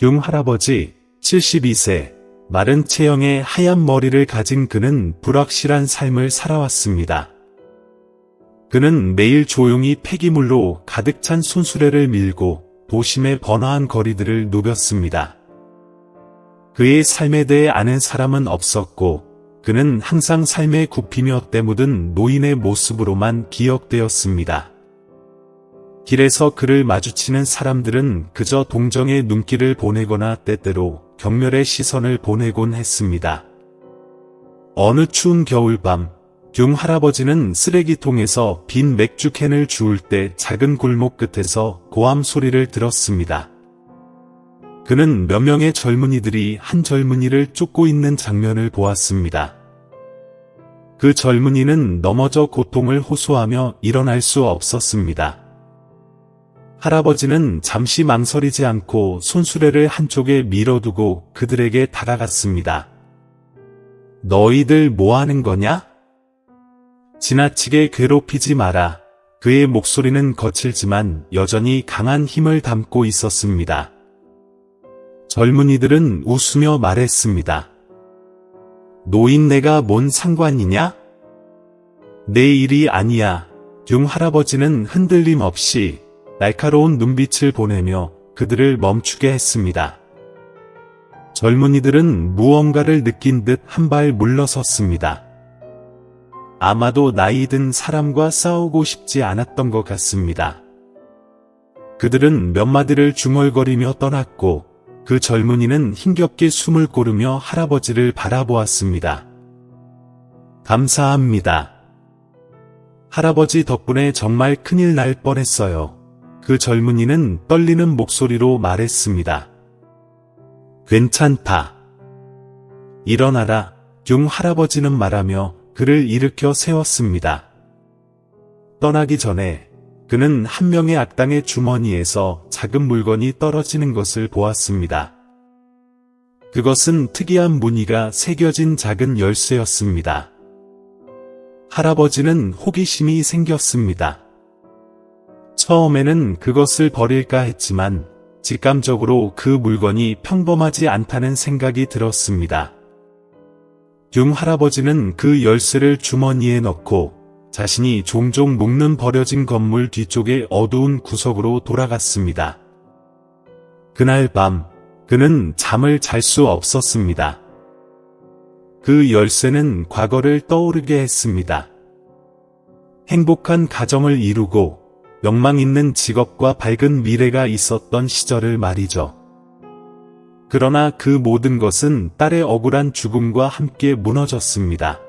융 할아버지, 72세, 마른 체형의 하얀 머리를 가진 그는 불확실한 삶을 살아왔습니다. 그는 매일 조용히 폐기물로 가득 찬 손수레를 밀고 도심의 번화한 거리들을 누볐습니다. 그의 삶에 대해 아는 사람은 없었고, 그는 항상 삶에 굽히며 때묻은 노인의 모습으로만 기억되었습니다. 길에서 그를 마주치는 사람들은 그저 동정의 눈길을 보내거나 때때로 경멸의 시선을 보내곤 했습니다. 어느 추운 겨울밤, 융 할아버지는 쓰레기통에서 빈 맥주캔을 주울 때 작은 골목 끝에서 고함 소리를 들었습니다. 그는 몇 명의 젊은이들이 한 젊은이를 쫓고 있는 장면을 보았습니다. 그 젊은이는 넘어져 고통을 호소하며 일어날 수 없었습니다. 할아버지는 잠시 망설이지 않고 손수레를 한쪽에 밀어두고 그들에게 다가갔습니다. 너희들 뭐 하는 거냐? 지나치게 괴롭히지 마라. 그의 목소리는 거칠지만 여전히 강한 힘을 담고 있었습니다. 젊은이들은 웃으며 말했습니다. 노인네가 뭔 상관이냐? 내 일이 아니야. 융 할아버지는 흔들림 없이 날카로운 눈빛을 보내며 그들을 멈추게 했습니다. 젊은이들은 무언가를 느낀 듯 한 발 물러섰습니다. 아마도 나이 든 사람과 싸우고 싶지 않았던 것 같습니다. 그들은 몇 마디를 중얼거리며 떠났고 그 젊은이는 힘겹게 숨을 고르며 할아버지를 바라보았습니다. 감사합니다. 할아버지 덕분에 정말 큰일 날 뻔했어요. 그 젊은이는 떨리는 목소리로 말했습니다. 괜찮다. 일어나라. 융 할아버지는 말하며 그를 일으켜 세웠습니다. 떠나기 전에 그는 한 명의 악당의 주머니에서 작은 물건이 떨어지는 것을 보았습니다. 그것은 특이한 무늬가 새겨진 작은 열쇠였습니다. 할아버지는 호기심이 생겼습니다. 처음에는 그것을 버릴까 했지만 직감적으로 그 물건이 평범하지 않다는 생각이 들었습니다. 융 할아버지는 그 열쇠를 주머니에 넣고 자신이 종종 묵는 버려진 건물 뒤쪽의 어두운 구석으로 돌아갔습니다. 그날 밤 그는 잠을 잘 수 없었습니다. 그 열쇠는 과거를 떠오르게 했습니다. 행복한 가정을 이루고 명망 있는 직업과 밝은 미래가 있었던 시절을 말이죠. 그러나 그 모든 것은 딸의 억울한 죽음과 함께 무너졌습니다.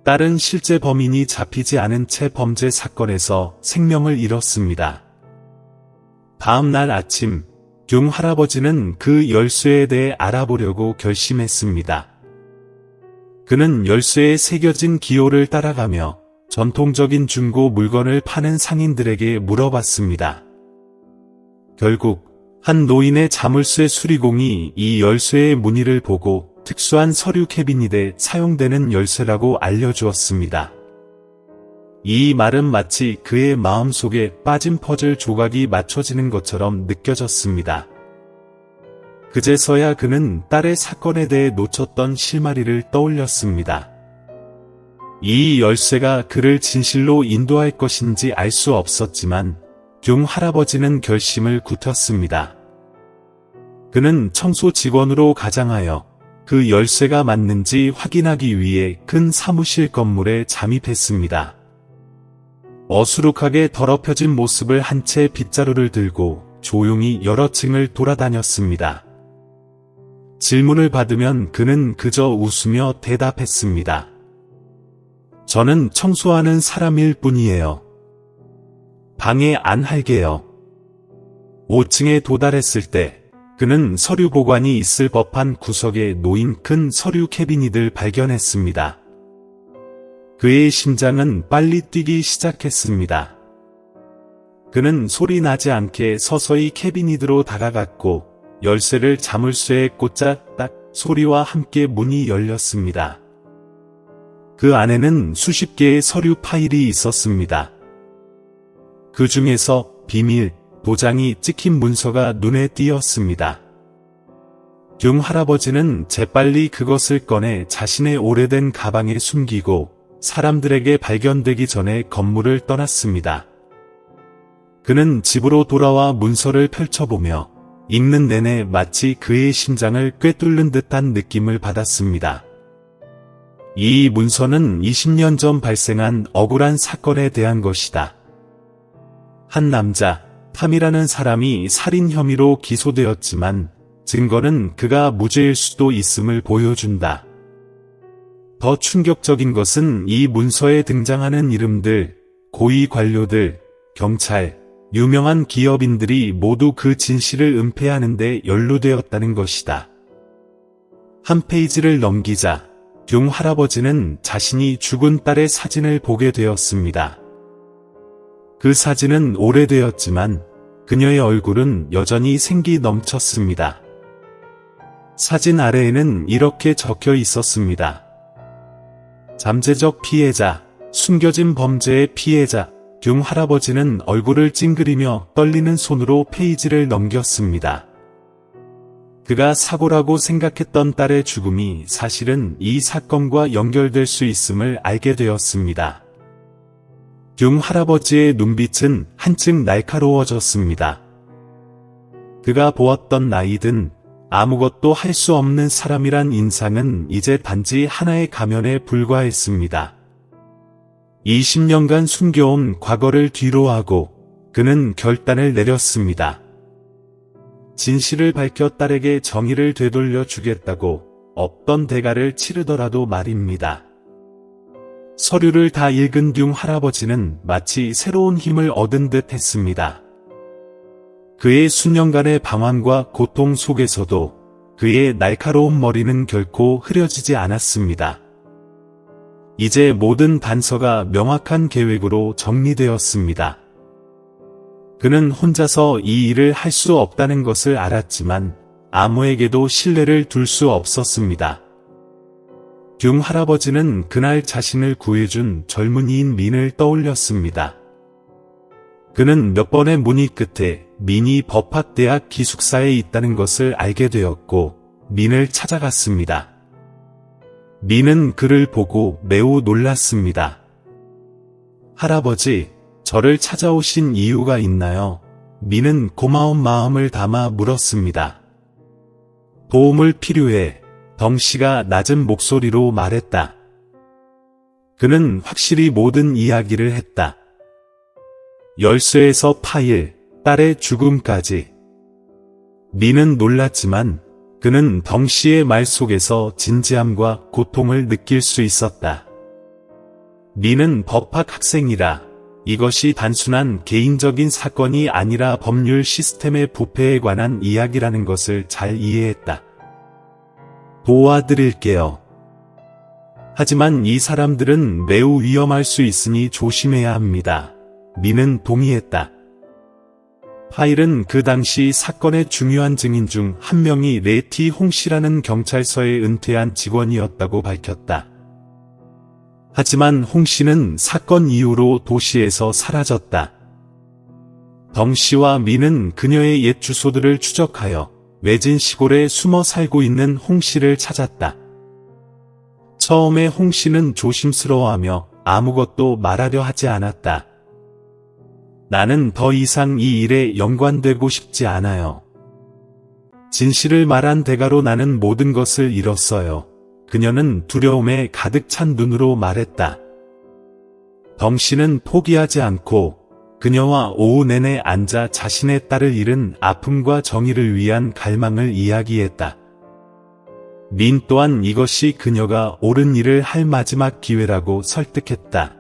딸은 실제 범인이 잡히지 않은 채 범죄 사건에서 생명을 잃었습니다. 다음 날 아침, 융 할아버지는 그 열쇠에 대해 알아보려고 결심했습니다. 그는 열쇠에 새겨진 기호를 따라가며 전통적인 중고 물건을 파는 상인들에게 물어봤습니다. 결국 한 노인의 자물쇠 수리공이 이 열쇠의 무늬를 보고 특수한 서류 캐비닛에 사용되는 열쇠라고 알려주었습니다. 이 말은 마치 그의 마음속에 빠진 퍼즐 조각이 맞춰지는 것처럼 느껴졌습니다. 그제서야 그는 딸의 사건에 대해 놓쳤던 실마리를 떠올렸습니다. 이 열쇠가 그를 진실로 인도할 것인지 알 수 없었지만 융 할아버지는 결심을 굳혔습니다. 그는 청소 직원으로 가장하여 그 열쇠가 맞는지 확인하기 위해 큰 사무실 건물에 잠입했습니다. 어수룩하게 더럽혀진 모습을 한 채 빗자루를 들고 조용히 여러 층을 돌아다녔습니다. 질문을 받으면 그는 그저 웃으며 대답했습니다. 저는 청소하는 사람일 뿐이에요. 방해 안 할게요. 5층에 도달했을 때 그는 서류 보관이 있을 법한 구석에 놓인 큰 서류 캐비닛을 발견했습니다. 그의 심장은 빨리 뛰기 시작했습니다. 그는 소리 나지 않게 서서히 캐비닛으로 다가갔고 열쇠를 자물쇠에 꽂자 딱 소리와 함께 문이 열렸습니다. 그 안에는 수십 개의 서류 파일이 있었습니다. 그 중에서 비밀, 도장이 찍힌 문서가 눈에 띄었습니다. 융 할아버지는 재빨리 그것을 꺼내 자신의 오래된 가방에 숨기고 사람들에게 발견되기 전에 건물을 떠났습니다. 그는 집으로 돌아와 문서를 펼쳐보며 읽는 내내 마치 그의 심장을 꿰뚫는 듯한 느낌을 받았습니다. 이 문서는 20년 전 발생한 억울한 사건에 대한 것이다. 한 남자, 탐이라는 사람이 살인 혐의로 기소되었지만 증거는 그가 무죄일 수도 있음을 보여준다. 더 충격적인 것은 이 문서에 등장하는 이름들, 고위 관료들, 경찰, 유명한 기업인들이 모두 그 진실을 은폐하는 데 연루되었다는 것이다. 한 페이지를 넘기자 융 할아버지는 자신이 죽은 딸의 사진을 보게 되었습니다. 그 사진은 오래되었지만 그녀의 얼굴은 여전히 생기 넘쳤습니다. 사진 아래에는 이렇게 적혀 있었습니다. 잠재적 피해자, 숨겨진 범죄의 피해자. 융 할아버지는 얼굴을 찡그리며 떨리는 손으로 페이지를 넘겼습니다. 그가 사고라고 생각했던 딸의 죽음이 사실은 이 사건과 연결될 수 있음을 알게 되었습니다. 융 할아버지의 눈빛은 한층 날카로워졌습니다. 그가 보았던 나이든 아무것도 할 수 없는 사람이란 인상은 이제 단지 하나의 가면에 불과했습니다. 20년간 숨겨온 과거를 뒤로하고 그는 결단을 내렸습니다. 진실을 밝혀 딸에게 정의를 되돌려 주겠다고 어떤 대가를 치르더라도 말입니다. 서류를 다 읽은 융 할아버지는 마치 새로운 힘을 얻은 듯 했습니다. 그의 수년간의 방황과 고통 속에서도 그의 날카로운 머리는 결코 흐려지지 않았습니다. 이제 모든 단서가 명확한 계획으로 정리되었습니다. 그는 혼자서 이 일을 할 수 없다는 것을 알았지만 아무에게도 신뢰를 둘 수 없었습니다. 융 할아버지는 그날 자신을 구해준 젊은이인 민을 떠올렸습니다. 그는 몇 번의 문의 끝에 민이 법학대학 기숙사에 있다는 것을 알게 되었고 민을 찾아갔습니다. 민은 그를 보고 매우 놀랐습니다. 할아버지, 저를 찾아오신 이유가 있나요? 민은 고마운 마음을 담아 물었습니다. 도움을 필요해. 덩씨가 낮은 목소리로 말했다. 그는 확실히 모든 이야기를 했다. 열쇠에서 파일, 딸의 죽음까지. 민은 놀랐지만 그는 덩씨의 말 속에서 진지함과 고통을 느낄 수 있었다. 민은 법학 학생이라 이것이 단순한 개인적인 사건이 아니라 법률 시스템의 부패에 관한 이야기라는 것을 잘 이해했다. 도와드릴게요. 하지만 이 사람들은 매우 위험할 수 있으니 조심해야 합니다. 민은 동의했다. 파일은 그 당시 사건의 중요한 증인 중 한 명이 레티 홍씨라는 경찰서의 은퇴한 직원이었다고 밝혔다. 하지만 홍씨는 사건 이후로 도시에서 사라졌다. 덩씨와 민은 그녀의 옛 주소들을 추적하여 외진 시골에 숨어 살고 있는 홍씨를 찾았다. 처음에 홍씨는 조심스러워하며 아무것도 말하려 하지 않았다. 나는 더 이상 이 일에 연관되고 싶지 않아요. 진실을 말한 대가로 나는 모든 것을 잃었어요. 그녀는 두려움에 가득 찬 눈으로 말했다. 덩씨는 포기하지 않고 그녀와 오후 내내 앉아 자신의 딸을 잃은 아픔과 정의를 위한 갈망을 이야기했다. 민 또한 이것이 그녀가 옳은 일을 할 마지막 기회라고 설득했다.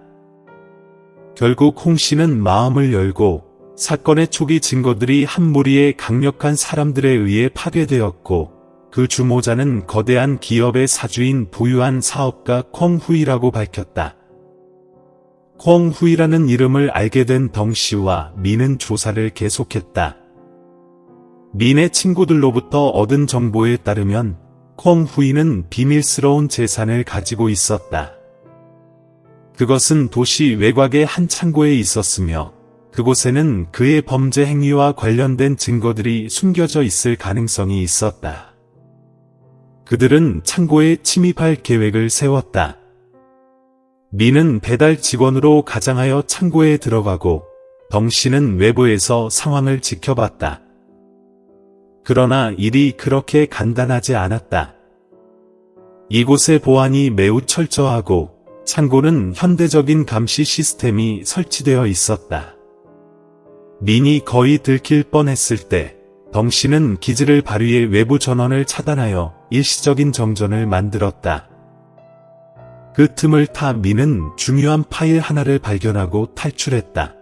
결국 홍씨는 마음을 열고 사건의 초기 증거들이 한 무리의 강력한 사람들에 의해 파괴되었고 그 주모자는 거대한 기업의 사주인 부유한 사업가 콩후이라고 밝혔다. 콩후이라는 이름을 알게 된 덩씨와 민은 조사를 계속했다. 민의 친구들로부터 얻은 정보에 따르면 콩후이는 비밀스러운 재산을 가지고 있었다. 그것은 도시 외곽의 한 창고에 있었으며 그곳에는 그의 범죄 행위와 관련된 증거들이 숨겨져 있을 가능성이 있었다. 그들은 창고에 침입할 계획을 세웠다. 미는 배달 직원으로 가장하여 창고에 들어가고 덩씨는 외부에서 상황을 지켜봤다. 그러나 일이 그렇게 간단하지 않았다. 이곳의 보안이 매우 철저하고 창고는 현대적인 감시 시스템이 설치되어 있었다. 민이 거의 들킬 뻔했을 때 덩씨는 기지를 발휘해 외부 전원을 차단하여 일시적인 정전을 만들었다. 그 틈을 타 민은 중요한 파일 하나를 발견하고 탈출했다.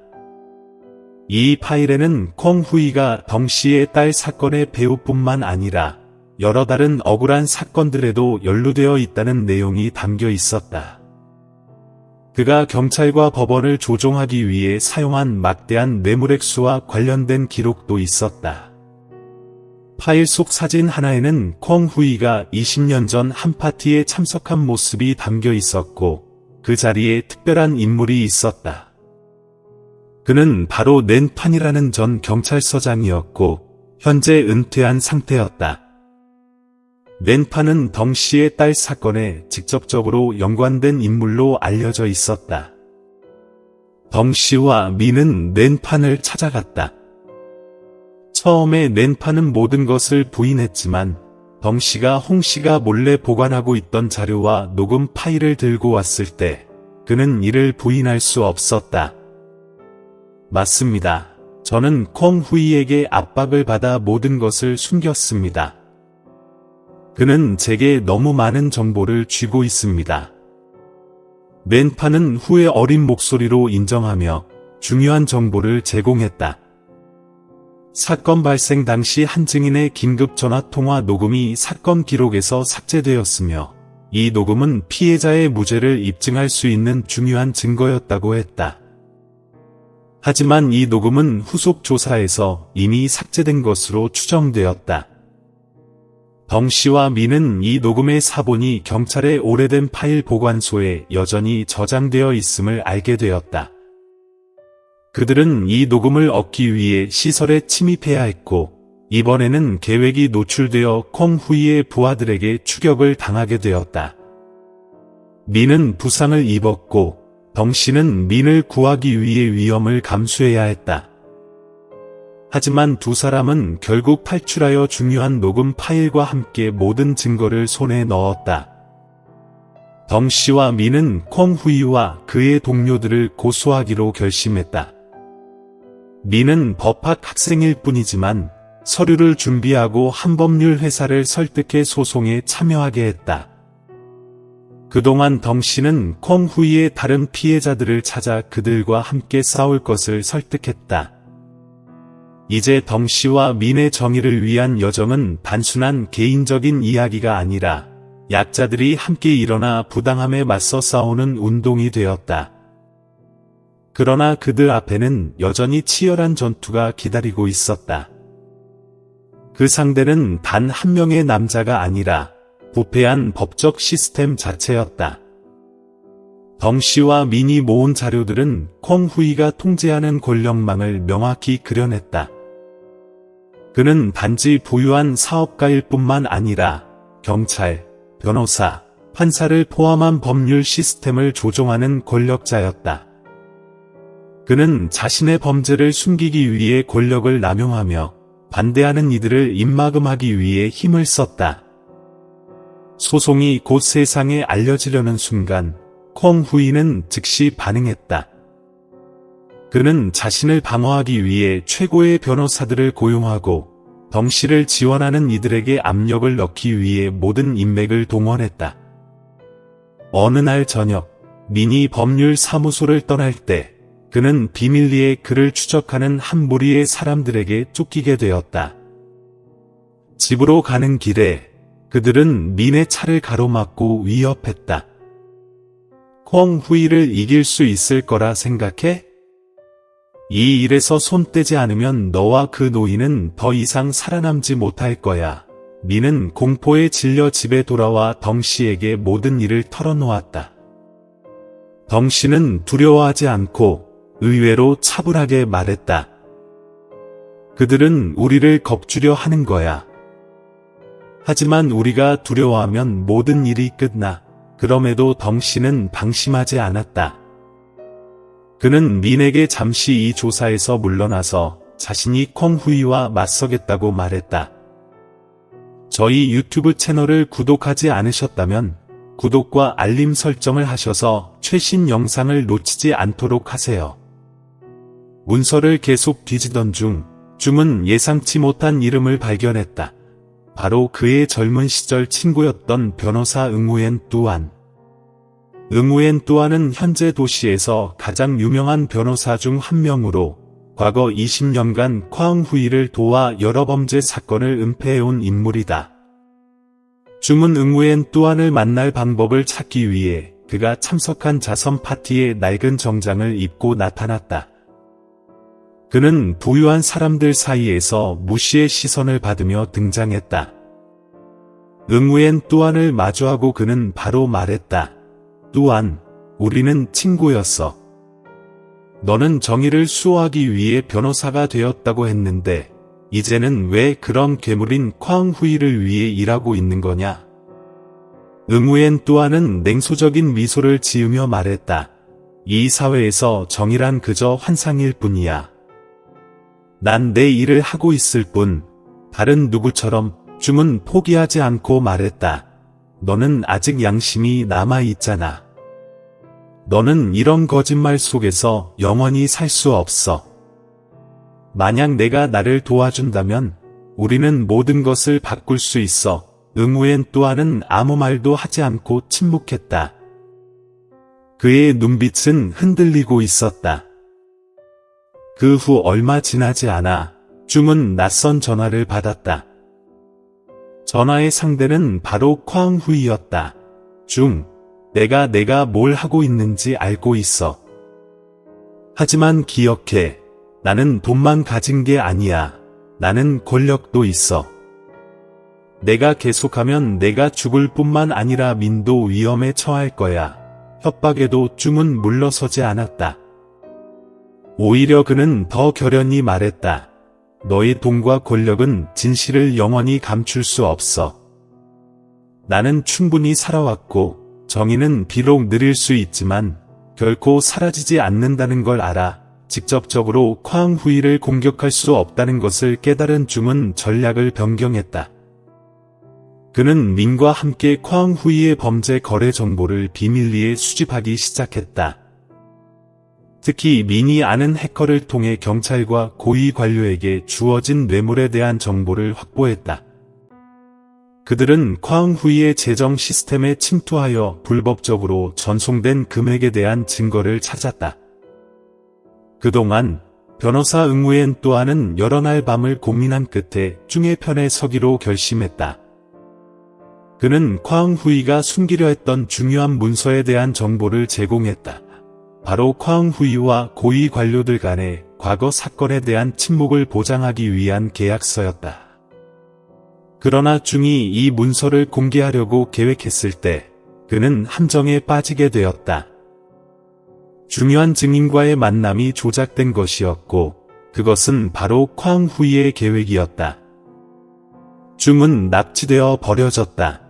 이 파일에는 콩 후이가 덩씨의 딸 사건의 배후뿐만 아니라 여러 다른 억울한 사건들에도 연루되어 있다는 내용이 담겨 있었다. 그가 경찰과 법원을 조종하기 위해 사용한 막대한 뇌물액수와 관련된 기록도 있었다. 파일 속 사진 하나에는 콩 후이가 20년 전 한 파티에 참석한 모습이 담겨 있었고 그 자리에 특별한 인물이 있었다. 그는 바로 낸판이라는 전 경찰서장이었고 현재 은퇴한 상태였다. 낸판은 덩씨의 딸 사건에 직접적으로 연관된 인물로 알려져 있었다. 덩씨와 미는 낸판을 찾아갔다. 처음에 낸판은 모든 것을 부인했지만 덩씨가 홍씨가 몰래 보관하고 있던 자료와 녹음 파일을 들고 왔을 때 그는 이를 부인할 수 없었다. 맞습니다. 저는 콩 후이에게 압박을 받아 모든 것을 숨겼습니다. 그는 제게 너무 많은 정보를 쥐고 있습니다. 낸판은 후에 어린 목소리로 인정하며 중요한 정보를 제공했다. 사건 발생 당시 한 증인의 긴급 전화통화 녹음이 사건 기록에서 삭제되었으며 이 녹음은 피해자의 무죄를 입증할 수 있는 중요한 증거였다고 했다. 하지만 이 녹음은 후속 조사에서 이미 삭제된 것으로 추정되었다. 덩씨와 미는 이 녹음의 사본이 경찰의 오래된 파일 보관소에 여전히 저장되어 있음을 알게 되었다. 그들은 이 녹음을 얻기 위해 시설에 침입해야 했고 이번에는 계획이 노출되어 콩 후이의 부하들에게 추격을 당하게 되었다. 미는 부상을 입었고 덩씨는 민을 구하기 위해 위험을 감수해야 했다. 하지만 두 사람은 결국 탈출하여 중요한 녹음 파일과 함께 모든 증거를 손에 넣었다. 덩씨와 미는 콩 후이와 그의 동료들을 고소하기로 결심했다. 미는 법학 학생일 뿐이지만 서류를 준비하고 한법률 회사를 설득해 소송에 참여하게 했다. 그동안 덩씨는 콩 후이의 다른 피해자들을 찾아 그들과 함께 싸울 것을 설득했다. 이제 덩씨와 민의 정의를 위한 여정은 단순한 개인적인 이야기가 아니라 약자들이 함께 일어나 부당함에 맞서 싸우는 운동이 되었다. 그러나 그들 앞에는 여전히 치열한 전투가 기다리고 있었다. 그 상대는 단 한 명의 남자가 아니라 부패한 법적 시스템 자체였다. 덩씨와 민이 모은 자료들은 콩 후이가 통제하는 권력망을 명확히 그려냈다. 그는 단지 부유한 사업가일 뿐만 아니라 경찰, 변호사, 판사를 포함한 법률 시스템을 조종하는 권력자였다. 그는 자신의 범죄를 숨기기 위해 권력을 남용하며 반대하는 이들을 입막음하기 위해 힘을 썼다. 소송이 곧 세상에 알려지려는 순간 콩 후이는 즉시 반응했다. 그는 자신을 방어하기 위해 최고의 변호사들을 고용하고 덩씨를 지원하는 이들에게 압력을 넣기 위해 모든 인맥을 동원했다. 어느 날 저녁, 민이 법률 사무소를 떠날 때 그는 비밀리에 그를 추적하는 한 무리의 사람들에게 쫓기게 되었다. 집으로 가는 길에 그들은 민의 차를 가로막고 위협했다. 콩 후이를 이길 수 있을 거라 생각해? 이 일에서 손 떼지 않으면 너와 그 노인은 더 이상 살아남지 못할 거야. 민은 공포에 질려 집에 돌아와 덩씨에게 모든 일을 털어놓았다. 덩씨는 두려워하지 않고 의외로 차분하게 말했다. 그들은 우리를 겁주려 하는 거야. 하지만 우리가 두려워하면 모든 일이 끝나. 그럼에도 덩씨는 방심하지 않았다. 그는 민에게 잠시 이 조사에서 물러나서 자신이 콩후이와 맞서겠다고 말했다. 저희 유튜브 채널을 구독하지 않으셨다면 구독과 알림 설정을 하셔서 최신 영상을 놓치지 않도록 하세요. 문서를 계속 뒤지던 중 줌은 예상치 못한 이름을 발견했다. 바로 그의 젊은 시절 친구였던 변호사 응우엔 뚜안. 응우엔 뚜안은 현재 도시에서 가장 유명한 변호사 중 한 명으로 과거 20년간 콰응후이를 도와 여러 범죄 사건을 은폐해온 인물이다. 줌은 응우엔 뚜안을 만날 방법을 찾기 위해 그가 참석한 자선 파티에 낡은 정장을 입고 나타났다. 그는 부유한 사람들 사이에서 무시의 시선을 받으며 등장했다. 응우엔 뚜안을 마주하고 그는 바로 말했다. 뚜안, 우리는 친구였어. 너는 정의를 수호하기 위해 변호사가 되었다고 했는데 이제는 왜 그런 괴물인 콰응후이를 위해 일하고 있는 거냐? 응우엔 뚜안은 냉소적인 미소를 지으며 말했다. 이 사회에서 정의란 그저 환상일 뿐이야. 난 내 일을 하고 있을 뿐. 다른 누구처럼 줌은 포기하지 않고 말했다. 너는 아직 양심이 남아있잖아. 너는 이런 거짓말 속에서 영원히 살 수 없어. 만약 내가 나를 도와준다면 우리는 모든 것을 바꿀 수 있어. 응우엔 뚜안은 아무 말도 하지 않고 침묵했다. 그의 눈빛은 흔들리고 있었다. 그 후 얼마 지나지 않아 줌은 낯선 전화를 받았다. 전화의 상대는 바로 콰응후이였다. 줌, 내가 뭘 하고 있는지 알고 있어. 하지만 기억해. 나는 돈만 가진 게 아니야. 나는 권력도 있어. 내가 계속하면 내가 죽을 뿐만 아니라 민도 위험에 처할 거야. 협박에도 줌은 물러서지 않았다. 오히려 그는 더 결연히 말했다. 너의 돈과 권력은 진실을 영원히 감출 수 없어. 나는 충분히 살아왔고 정의는 비록 느릴 수 있지만 결코 사라지지 않는다는 걸 알아. 직접적으로 콰응후이를 공격할 수 없다는 것을 깨달은 줌은 전략을 변경했다. 그는 민과 함께 콰응후이의 범죄 거래 정보를 비밀리에 수집하기 시작했다. 특히 민이 아는 해커를 통해 경찰과 고위 관료에게 주어진 뇌물에 대한 정보를 확보했다. 그들은 콰응후이의 재정 시스템에 침투하여 불법적으로 전송된 금액에 대한 증거를 찾았다. 그동안 변호사 응우엔 뚜안은 여러 날 밤을 고민한 끝에 줌의 편에 서기로 결심했다. 그는 콰응후이가 숨기려 했던 중요한 문서에 대한 정보를 제공했다. 바로 콰응후이와 고위 관료들 간의 과거 사건에 대한 침묵을 보장하기 위한 계약서였다. 그러나 줌이 이 문서를 공개하려고 계획했을 때 그는 함정에 빠지게 되었다. 중요한 증인과의 만남이 조작된 것이었고 그것은 바로 콰응후이의 계획이었다. 줌은 납치되어 버려졌다.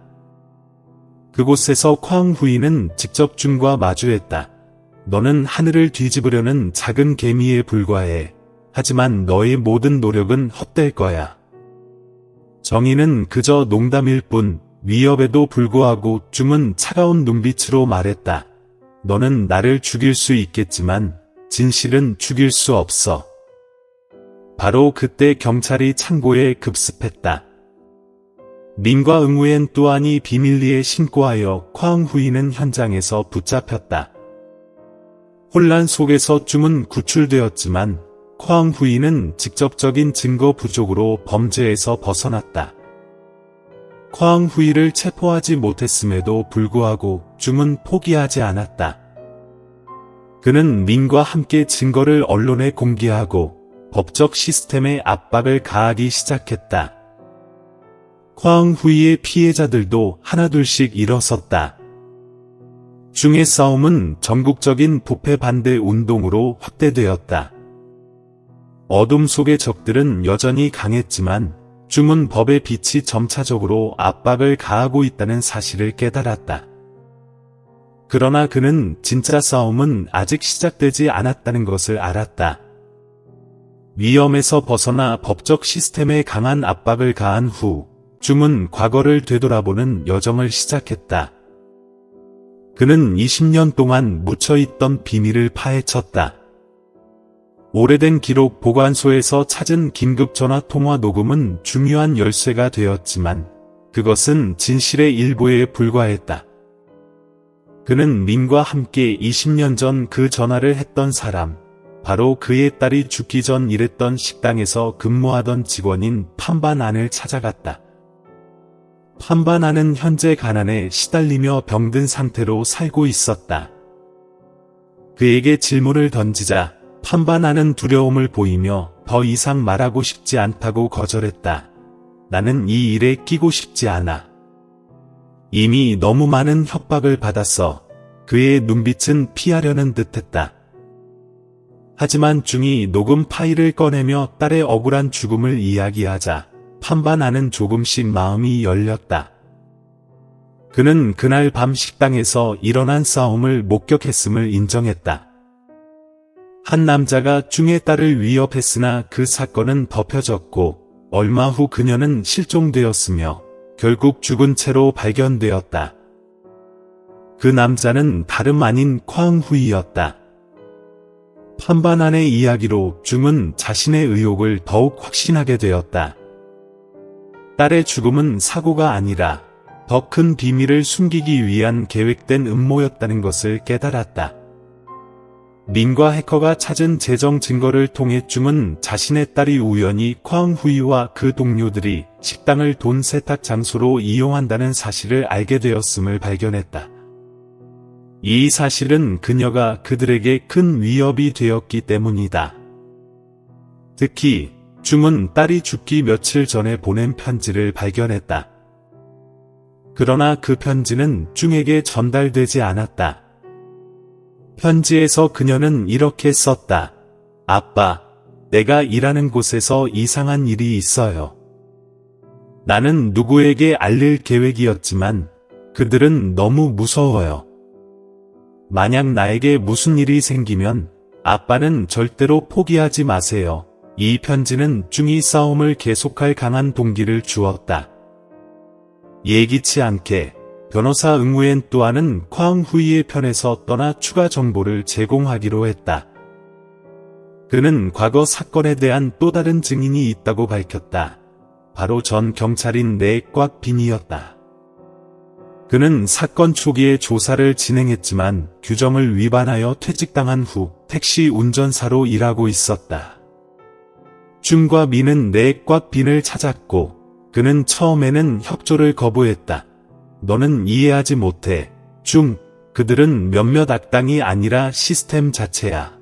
그곳에서 콰응후이는 직접 줌과 마주했다. 너는 하늘을 뒤집으려는 작은 개미에 불과해. 하지만 너의 모든 노력은 헛될 거야. 정의는 그저 농담일 뿐. 위협에도 불구하고 줌은 차가운 눈빛으로 말했다. 너는 나를 죽일 수 있겠지만 진실은 죽일 수 없어. 바로 그때 경찰이 창고에 급습했다. 민과 응우엔 뚜안이 비밀리에 신고하여 콰응후이는 현장에서 붙잡혔다. 혼란 속에서 줌은 구출되었지만 콰응후이는 직접적인 증거 부족으로 범죄에서 벗어났다. 콰응후이를 체포하지 못했음에도 불구하고 줌은 포기하지 않았다. 그는 민과 함께 증거를 언론에 공개하고 법적 시스템에 압박을 가하기 시작했다. 콰응후이의 피해자들도 하나둘씩 일어섰다. 중의 싸움은 전국적인 부패 반대 운동으로 확대되었다. 어둠 속의 적들은 여전히 강했지만 중은 법의 빛이 점차적으로 압박을 가하고 있다는 사실을 깨달았다. 그러나 그는 진짜 싸움은 아직 시작되지 않았다는 것을 알았다. 위험에서 벗어나 법적 시스템에 강한 압박을 가한 후 중은 과거를 되돌아보는 여정을 시작했다. 그는 20년 동안 묻혀있던 비밀을 파헤쳤다. 오래된 기록 보관소에서 찾은 긴급 전화 통화 녹음은 중요한 열쇠가 되었지만 그것은 진실의 일부에 불과했다. 그는 민과 함께 20년 전 그 전화를 했던 사람, 바로 그의 딸이 죽기 전 일했던 식당에서 근무하던 직원인 판바난을 찾아갔다. 판바난은 현재 가난에 시달리며 병든 상태로 살고 있었다. 그에게 질문을 던지자 판바난은 두려움을 보이며 더 이상 말하고 싶지 않다고 거절했다. 나는 이 일에 끼고 싶지 않아. 이미 너무 많은 협박을 받았어. 그의 눈빛은 피하려는 듯했다. 하지만 중이 녹음 파일을 꺼내며 딸의 억울한 죽음을 이야기하자 판바난은 조금씩 마음이 열렸다. 그는 그날 밤 식당에서 일어난 싸움을 목격했음을 인정했다. 한 남자가 중의 딸을 위협했으나 그 사건은 덮여졌고 얼마 후 그녀는 실종되었으며 결국 죽은 채로 발견되었다. 그 남자는 다름 아닌 쾅후이였다. 판바난의 이야기로 중은 자신의 의혹을 더욱 확신하게 되었다. 딸의 죽음은 사고가 아니라 더 큰 비밀을 숨기기 위한 계획된 음모였다는 것을 깨달았다. 민과 해커가 찾은 재정 증거를 통해 중은 자신의 딸이 우연히 쾅후이와 그 동료들이 식당을 돈 세탁 장소로 이용한다는 사실을 알게 되었음을 발견했다. 이 사실은 그녀가 그들에게 큰 위협이 되었기 때문이다. 특히 중은 딸이 죽기 며칠 전에 보낸 편지를 발견했다. 그러나 그 편지는 중에게 전달되지 않았다. 편지에서 그녀는 이렇게 썼다. 아빠, 내가 일하는 곳에서 이상한 일이 있어요. 나는 누구에게 알릴 계획이었지만 그들은 너무 무서워요. 만약 나에게 무슨 일이 생기면 아빠는 절대로 포기하지 마세요. 이 편지는 중이 싸움을 계속할 강한 동기를 주었다. 예기치 않게 변호사 응우엔 또한은 쾅후이의 편에서 떠나 추가 정보를 제공하기로 했다. 그는 과거 사건에 대한 또 다른 증인이 있다고 밝혔다. 바로 전 경찰인 렉곽빈이었다. 그는 사건 초기에 조사를 진행했지만 규정을 위반하여 퇴직당한 후 택시 운전사로 일하고 있었다. 중과 민은 렉곽빈을 찾았고 그는 처음에는 협조를 거부했다. 너는 이해하지 못해. 중, 그들은 몇몇 악당이 아니라 시스템 자체야.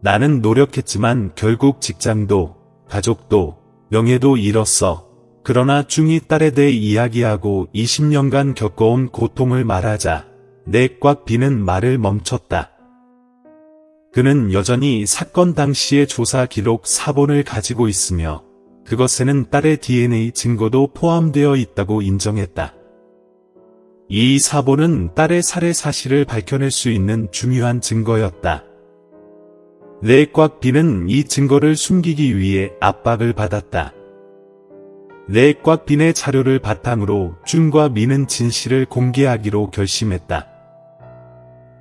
나는 노력했지만 결국 직장도, 가족도, 명예도 잃었어. 그러나 중이 딸에 대해 이야기하고 20년간 겪어온 고통을 말하자 렉곽빈은 말을 멈췄다. 그는 여전히 사건 당시의 조사 기록 4본을 가지고 있으며 그것에는 딸의 DNA 증거도 포함되어 있다고 인정했다. 이 4본은 딸의 살해 사실을 밝혀낼 수 있는 중요한 증거였다. 렉곽빈은 이 증거를 숨기기 위해 압박을 받았다. 렉곽빈의 자료를 바탕으로 중과 민은 진실을 공개하기로 결심했다.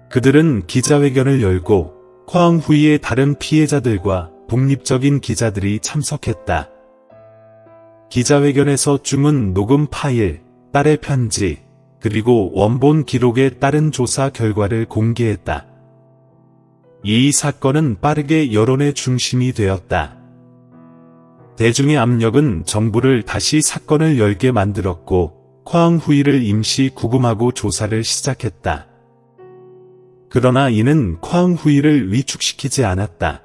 그들은 기자회견을 열고 쾅후이의 다른 피해자들과 독립적인 기자들이 참석했다. 기자회견에서 중은 녹음 파일, 딸의 편지, 그리고 원본 기록에 따른 조사 결과를 공개했다. 이 사건은 빠르게 여론의 중심이 되었다. 대중의 압력은 정부를 다시 사건을 열게 만들었고 쾅후이를 임시 구금하고 조사를 시작했다. 그러나 이는 쾅후이를 위축시키지 않았다.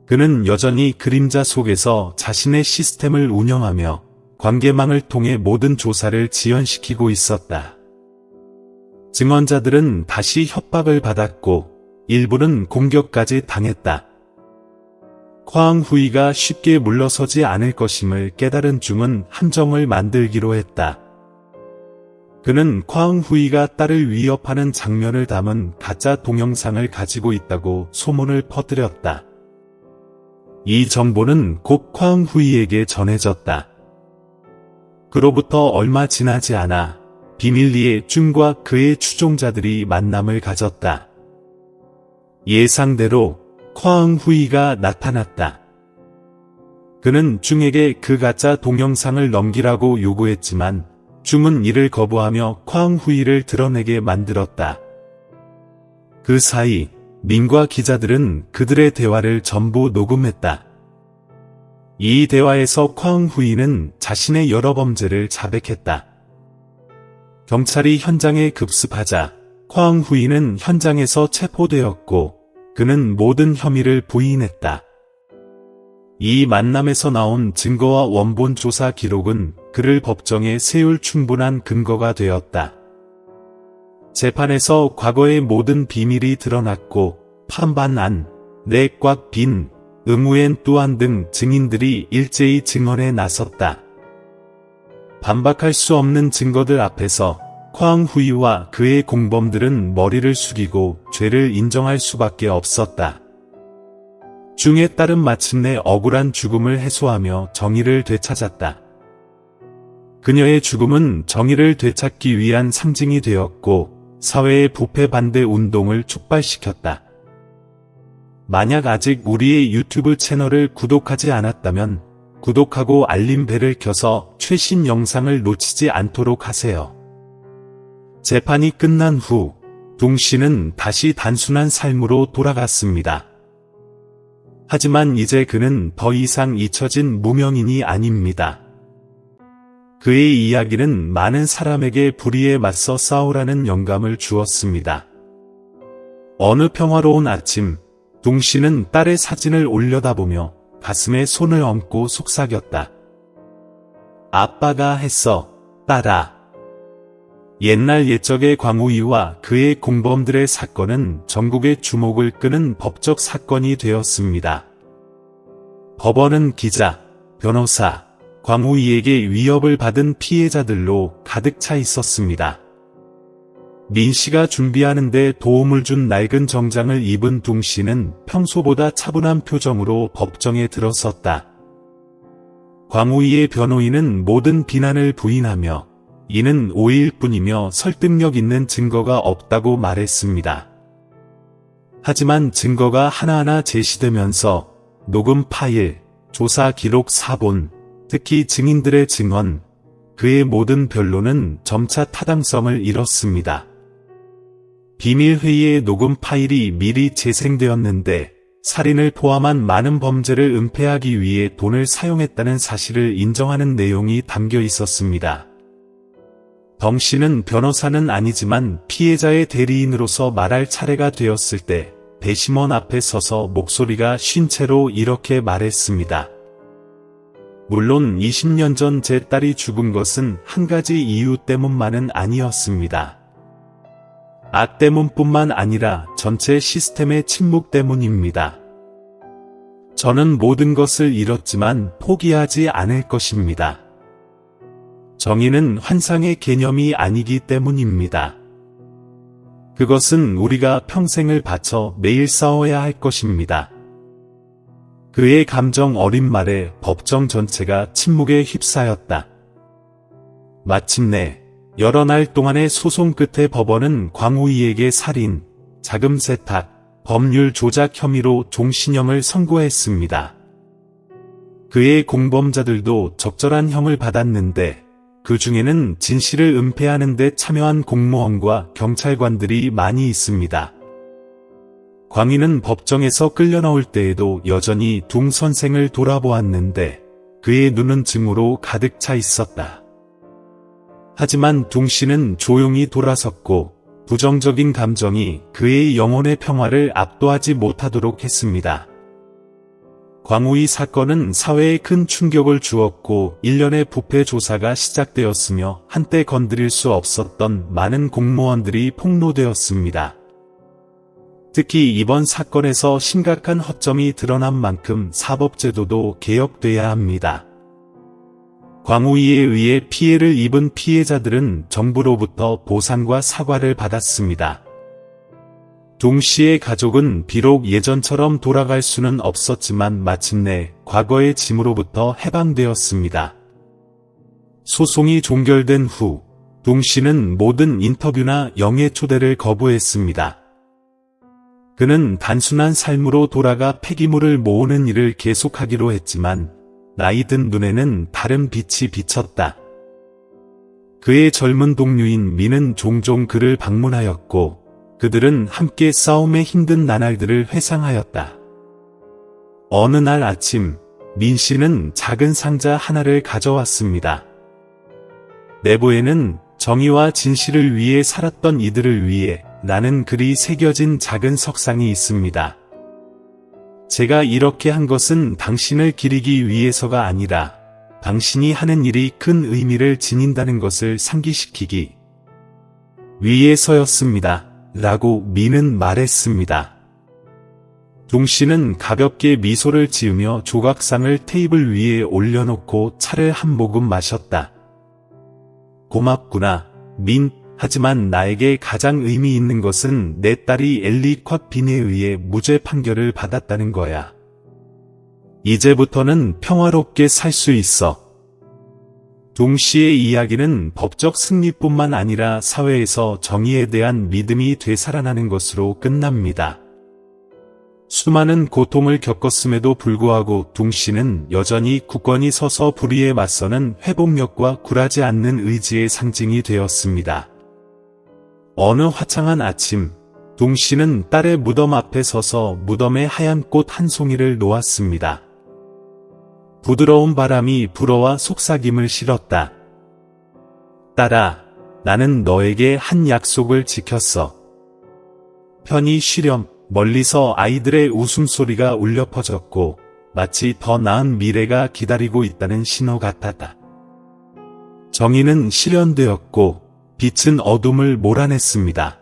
그는 여전히 그림자 속에서 자신의 시스템을 운영하며 관계망을 통해 모든 조사를 지연시키고 있었다. 증언자들은 다시 협박을 받았고 일부는 공격까지 당했다. 콰앙후이가 쉽게 물러서지 않을 것임을 깨달은 중은 함정을 만들기로 했다. 그는 콰앙후이가 딸을 위협하는 장면을 담은 가짜 동영상을 가지고 있다고 소문을 퍼뜨렸다. 이 정보는 곧 콰앙후이에게 전해졌다. 그로부터 얼마 지나지 않아 비밀리에 쭌과 그의 추종자들이 만남을 가졌다. 예상대로 콰앙후이가 나타났다. 그는 쭌에게 그 가짜 동영상을 넘기라고 요구했지만 쭌은 이를 거부하며 콰앙후이를 드러내게 만들었다. 그 사이 민과 기자들은 그들의 대화를 전부 녹음했다. 이 대화에서 콰앙후이는 자신의 여러 범죄를 자백했다. 경찰이 현장에 급습하자 콰앙후이는 현장에서 체포되었고 그는 모든 혐의를 부인했다. 이 만남에서 나온 증거와 원본 조사 기록은 그를 법정에 세울 충분한 근거가 되었다. 재판에서 과거의 모든 비밀이 드러났고 판반안, 내꽉 빈, 응우엔 또한 등 증인들이 일제히 증언에 나섰다. 반박할 수 없는 증거들 앞에서 콰앙후이와 그의 공범들은 머리를 숙이고 죄를 인정할 수밖에 없었다. 쭝의 딸은 마침내 억울한 죽음을 해소하며 정의를 되찾았다. 그녀의 죽음은 정의를 되찾기 위한 상징이 되었고 사회의 부패 반대 운동을 촉발시켰다. 만약 아직 우리의 유튜브 채널을 구독하지 않았다면 구독하고 알림벨을 켜서 최신 영상을 놓치지 않도록 하세요. 재판이 끝난 후 둥씨는 다시 단순한 삶으로 돌아갔습니다. 하지만 이제 그는 더 이상 잊혀진 무명인이 아닙니다. 그의 이야기는 많은 사람에게 불의에 맞서 싸우라는 영감을 주었습니다. 어느 평화로운 아침, 둥씨는 딸의 사진을 올려다보며 가슴에 손을 얹고 속삭였다. 아빠가 했어, 딸아. 옛날 옛적의 광우이와 그의 공범들의 사건은 전국의 주목을 끄는 법적 사건이 되었습니다. 법원은 기자, 변호사, 광우이에게 위협을 받은 피해자들로 가득 차 있었습니다. 민 씨가 준비하는 데 도움을 준 낡은 정장을 입은 둥씨는 평소보다 차분한 표정으로 법정에 들어섰다. 광우이의 변호인은 모든 비난을 부인하며 이는 오해일 뿐이며 설득력 있는 증거가 없다고 말했습니다. 하지만 증거가 하나하나 제시되면서 녹음 파일, 조사 기록 사본, 특히 증인들의 증언, 그의 모든 변론은 점차 타당성을 잃었습니다. 비밀회의의 녹음 파일이 미리 재생되었는데 살인을 포함한 많은 범죄를 은폐하기 위해 돈을 사용했다는 사실을 인정하는 내용이 담겨 있었습니다. 덩 씨는 변호사는 아니지만 피해자의 대리인으로서 말할 차례가 되었을 때 배심원 앞에 서서 목소리가 쉰 채로 이렇게 말했습니다. 물론 20년 전 제 딸이 죽은 것은 한 가지 이유 때문만은 아니었습니다. 악 때문뿐만 아니라 전체 시스템의 침묵 때문입니다. 저는 모든 것을 잃었지만 포기하지 않을 것입니다. 정의는 환상의 개념이 아니기 때문입니다. 그것은 우리가 평생을 바쳐 매일 싸워야 할 것입니다. 그의 감정 어린 말에 법정 전체가 침묵에 휩싸였다. 마침내 여러 날 동안의 소송 끝에 법원은 광우이에게 살인, 자금 세탁, 법률 조작 혐의로 종신형을 선고했습니다. 그의 공범자들도 적절한 형을 받았는데 그 중에는 진실을 은폐하는 데 참여한 공무원과 경찰관들이 많이 있습니다. 광희는 법정에서 끌려 나올 때에도 여전히 둥 선생을 돌아보았는데 그의 눈은 증오로 가득 차 있었다. 하지만 둥 씨는 조용히 돌아섰고 부정적인 감정이 그의 영혼의 평화를 압도하지 못하도록 했습니다. 광우이 사건은 사회에 큰 충격을 주었고 일련의 부패 조사가 시작되었으며 한때 건드릴 수 없었던 많은 공무원들이 폭로되었습니다. 특히 이번 사건에서 심각한 허점이 드러난 만큼 사법제도도 개혁돼야 합니다. 광우이에 의해 피해를 입은 피해자들은 정부로부터 보상과 사과를 받았습니다. 동 씨의 가족은 비록 예전처럼 돌아갈 수는 없었지만 마침내 과거의 짐으로부터 해방되었습니다. 소송이 종결된 후 동 씨는 모든 인터뷰나 영예 초대를 거부했습니다. 그는 단순한 삶으로 돌아가 폐기물을 모으는 일을 계속하기로 했지만 나이 든 눈에는 다른 빛이 비쳤다. 그의 젊은 동료인 민은 종종 그를 방문하였고 그들은 함께 싸움의 힘든 나날들을 회상하였다. 어느 날 아침 민 씨는 작은 상자 하나를 가져왔습니다. 내부에는 정의와 진실을 위해 살았던 이들을 위해 라는 글이 새겨진 작은 석상이 있습니다. 제가 이렇게 한 것은 당신을 기리기 위해서가 아니라 당신이 하는 일이 큰 의미를 지닌다는 것을 상기시키기 위해서였습니다. 라고 민은 말했습니다. 동 씨는 가볍게 미소를 지으며 조각상을 테이블 위에 올려놓고 차를 한 모금 마셨다. 고맙구나, 민. 하지만 나에게 가장 의미 있는 것은 내 딸이 엘리 쿼빈에 의해 무죄 판결을 받았다는 거야. 이제부터는 평화롭게 살 수 있어. 동 씨의 이야기는 법적 승리뿐만 아니라 사회에서 정의에 대한 믿음이 되살아나는 것으로 끝납니다. 수많은 고통을 겪었음에도 불구하고 동 씨는 여전히 굳건히 서서 불의에 맞서는 회복력과 굴하지 않는 의지의 상징이 되었습니다. 어느 화창한 아침, 동 씨는 딸의 무덤 앞에 서서 무덤에 하얀 꽃 한 송이를 놓았습니다. 부드러운 바람이 불어와 속삭임을 실었다. 딸아, 나는 너에게 한 약속을 지켰어. 편히 쉬렴. 멀리서 아이들의 웃음소리가 울려 퍼졌고 마치 더 나은 미래가 기다리고 있다는 신호 같았다. 정의는 실현되었고 빛은 어둠을 몰아냈습니다.